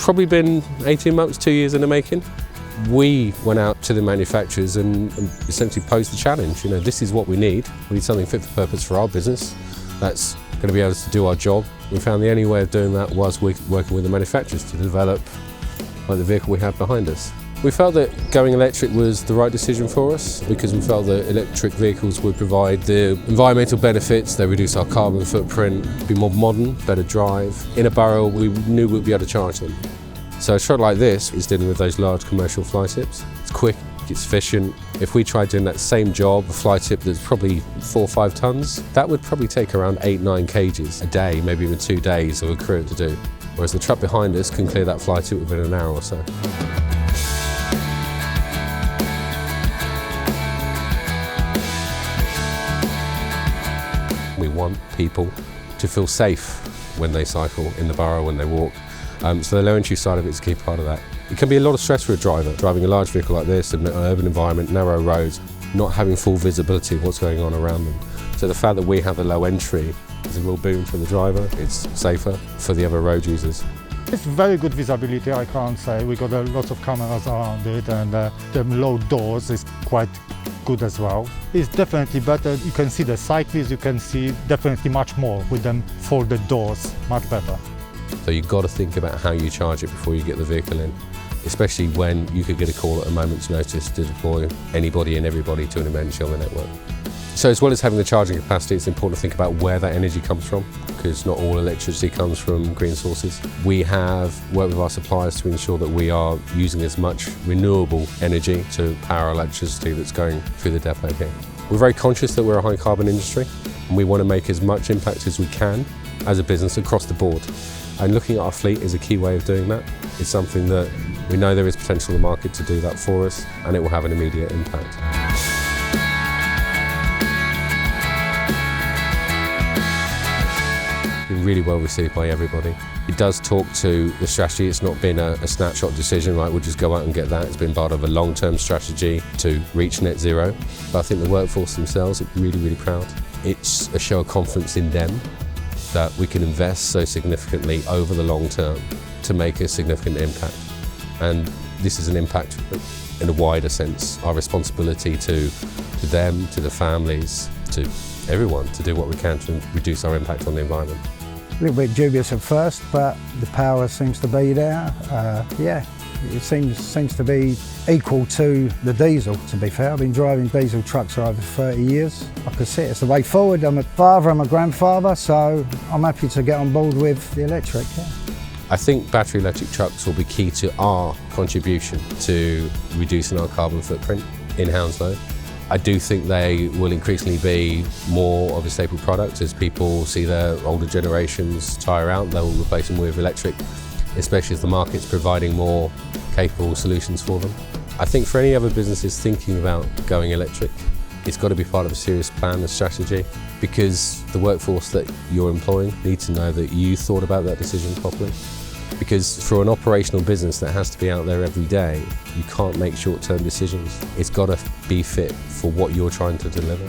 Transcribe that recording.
probably been 18 months, 2 years in the making. We went out to the manufacturers and essentially posed the challenge. You know, this is what we need. We need something fit for purpose for our business that's going to be able to do our job. We found the only way of doing that was working with the manufacturers to develop the vehicle we have behind us. We felt that going electric was the right decision for us because we felt that electric vehicles would provide the environmental benefits, they reduce our carbon footprint, be more modern, better drive. In a borough, we knew we'd be able to charge them. So a truck like this is dealing with those large commercial fly tips. It's quick, it's efficient. If we tried doing that same job, a fly tip that's probably 4 or 5 tons, that would probably take around 8-9 kgs a day, maybe even 2 days of a crew to do. Whereas the truck behind us can clear that fly tip within an hour or so. We want people to feel safe when they cycle in the borough, when they walk. So the low entry side of it is a key part of that. It can be a lot of stress for a driver, driving a large vehicle like this in an urban environment, narrow roads, not having full visibility of what's going on around them. So the fact that we have a low entry is a real boon for the driver. It's safer for the other road users. It's very good visibility, I can't say. We got a lot of cameras around it, and the low doors is quite good as well. It's definitely better. You can see the cyclists, you can see definitely much more with them folded doors, much better. So you've got to think about how you charge it before you get the vehicle in, especially when you could get a call at a moment's notice to deploy anybody and everybody to an emergency on the network. So as well as having the charging capacity, it's important to think about where that energy comes from, because not all electricity comes from green sources. We have worked with our suppliers to ensure that we are using as much renewable energy to power electricity that's going through the depot here. We're very conscious that we're a high carbon industry, and we want to make as much impact as we can as a business across the board. And looking at our fleet is a key way of doing that. It's something that we know there is potential in the market to do that for us, and it will have an immediate impact. Been really well received by everybody. It does talk to the strategy. It's not been a snapshot decision, right, we'll just go out and get that. It's been part of a long-term strategy to reach net zero. But I think the workforce themselves are really, really proud. It's a show of confidence in them that we can invest so significantly over the long term to make a significant impact. And this is an impact in a wider sense, our responsibility to them, to the families, to everyone, to do what we can to reduce our impact on the environment. A little bit dubious at first, but the power seems to be there. Yeah, it seems to be equal to the diesel, to be fair. I've been driving diesel trucks for over 30 years. I can see it's the way forward. I'm a father, I'm a grandfather, so I'm happy to get on board with the electric. Yeah. I think battery electric trucks will be key to our contribution to reducing our carbon footprint in Hounslow. I do think they will increasingly be more of a staple product as people see their older generations tire out. They will replace them with electric, especially as the market's providing more capable solutions for them. I think for any other businesses thinking about going electric, it's got to be part of a serious plan and strategy, because the workforce that you're employing need to know that you thought about that decision properly. Because for an operational business that has to be out there every day, you can't make short-term decisions. It's got to be fit for what you're trying to deliver.